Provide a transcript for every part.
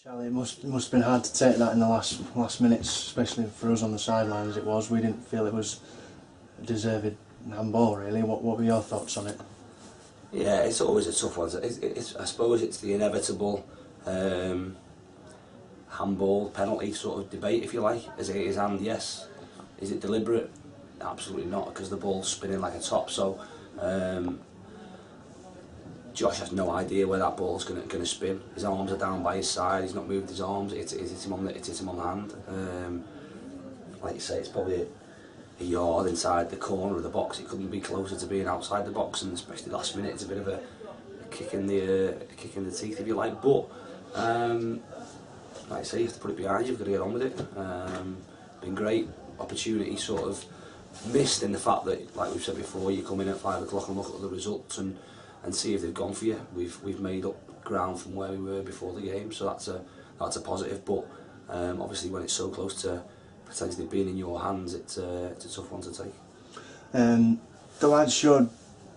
Charlie, it must have been hard to take that in the last minutes, especially for us on the sideline as it was. We didn't feel it was a deserved handball, really. What were your thoughts on it? Yeah, it's always a tough one. I suppose it's the inevitable handball penalty sort of debate, if you like. Is it his hand? Yes. Is it deliberate? Absolutely not, because the ball's spinning like a top. So Josh has no idea where that ball's going to spin. His arms are down by his side. He's not moved his arms. It hit him on the hand. Like you say, it's probably a yard inside the corner of the box. It couldn't be closer to being outside the box, and especially last minute, it's a bit of a kick in the teeth, if you like. But like I say, you have to put it behind you. You've got to get on with it. Been great opportunity, sort of missed in the fact that, like we've said before, you come in at 5 o'clock and look at the results and see if they've gone for you. We've made up ground from where we were before the game, so that's a positive. But obviously, when it's so close to potentially being in your hands, it's a tough one to take. The lads showed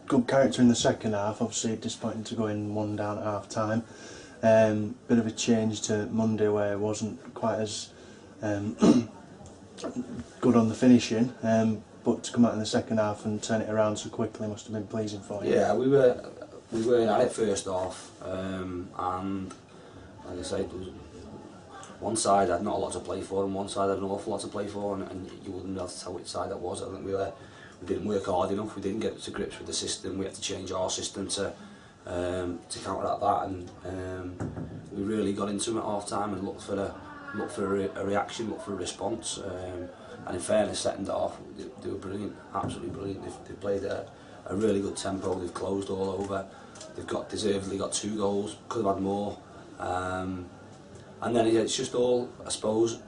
good character in the second half. Obviously, disappointing to go in 1 down at half time. Bit of a change to Monday, where it wasn't quite as good on the finishing. But to come out in the second half and turn it around so quickly must have been pleasing for you. Yeah, we were at it first half, and like I say, there was one side had not a lot to play for, and one side had an awful lot to play for, and you wouldn't be able to tell which side that was. I think we didn't work hard enough. We didn't get to grips with the system. We had to change our system to counteract that, and we really got into it at half time and looked for a reaction, looked for a response. And in fairness, second half, they were brilliant, absolutely brilliant. They've played a really good tempo. They've closed all over. They've deservedly got 2 goals. Could have had more. And then it's just all, I suppose,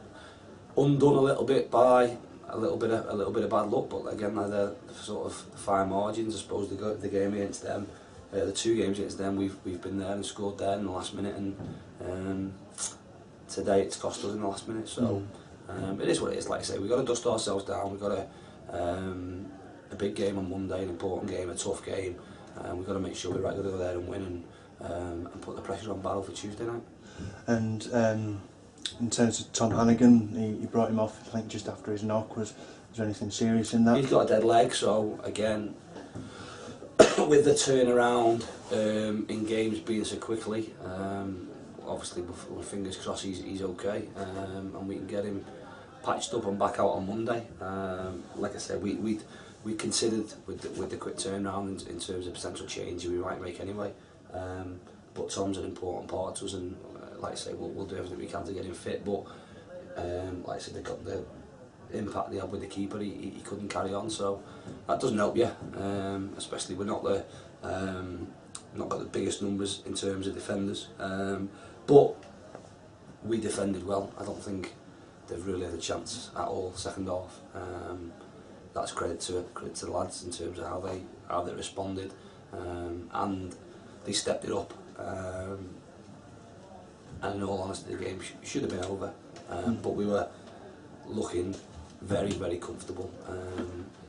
undone a little bit by a little bit of bad luck. But again, they're sort of fine margins. I suppose the game against them, the 2 games against them, we've been there and scored there in the last minute, and today it's cost us in the last minute. So. It is what it is. Like I say, we've got to dust ourselves down. We've got a big game on Monday, an important game, a tough game. We've got to make sure we're right to go there and win and put the pressure on Barrow for Tuesday night. And in terms of Tom Hannigan, he brought him off, I think, just after his knock. Was there anything serious in that? He's got a dead leg, so again, with the turnaround in games being so quickly, obviously with fingers crossed he's okay, and we can get him patched up and back out on Monday. Like I said, we considered with the quick turnaround in terms of potential change we might make anyway. But Tom's an important part to us, and like I say, we'll do everything we can to get him fit. But like I said, the impact they had with the keeper, he couldn't carry on, so that doesn't help you. Especially we're not got the biggest numbers in terms of defenders. But we defended well. I don't think they've really had a chance at all second half. That's credit to the lads in terms of how they responded, and they stepped it up. And in all honesty, the game should have been over. But we were looking very, very comfortable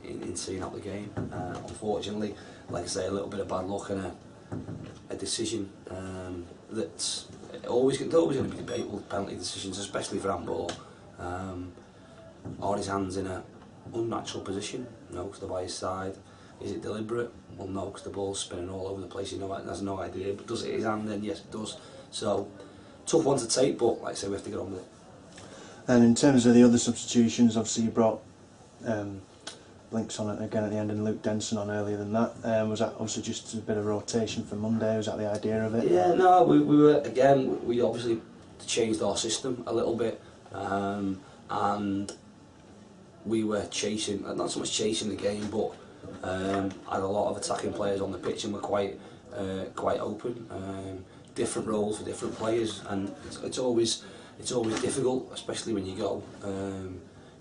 in seeing out the game. Unfortunately, like I say, a little bit of bad luck and a decision that's always going to be debatable, penalty decisions, especially for handball. Are his hands in an unnatural position? No, because they're by his side. Is it deliberate? Well, no, because the ball's spinning all over the place. He has no idea. But does it his hand? Then yes, it does. So tough one to take, but like I say, we have to get on with it. And in terms of the other substitutions, obviously you brought Blinks on it again at the end and Luke Denson on earlier than that. Was that obviously just a bit of rotation for Monday? Was that the idea of it? Yeah, no, we obviously changed our system a little bit, and we were chasing, not so much chasing the game, but had a lot of attacking players on the pitch and were quite open. Different roles for different players, and it's always difficult, especially when you go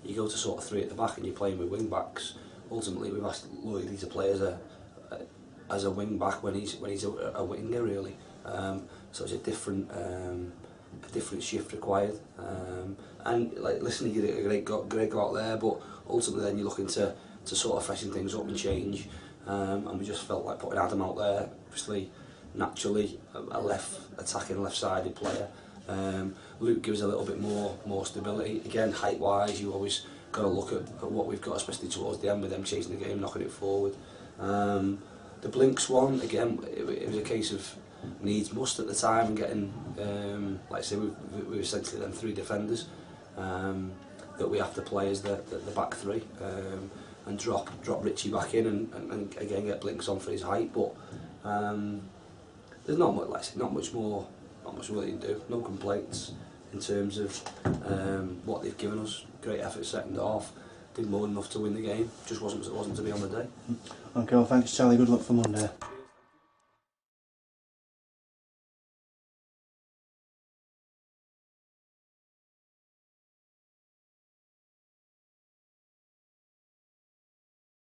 to sort of 3 at the back and you're playing with wing backs. Ultimately, we've asked Lloyd to play as a wing back when he's a winger, really. So it's a different shift required. And like, listen, you did a great go out there, but ultimately then you're looking to sort of freshen things up and change. And we just felt like putting Adam out there, obviously naturally a attacking left-sided player. Luke gives a little bit more stability. Again, height-wise, you always got to look at what we've got, especially towards the end with them chasing the game, knocking it forward. The Blinks one, again, it was a case of needs must at the time, and getting, like I say, we were essentially them 3 defenders that we have to play as the back 3, and drop Richie back in and again get Blinks on for his height. But there's not much, like I say, not much more they can do. No complaints in terms of what they've given us. Great effort second half. Did more than enough to win the game. Just wasn't to be on the day. Okay, well thanks Charlie, good luck for Monday.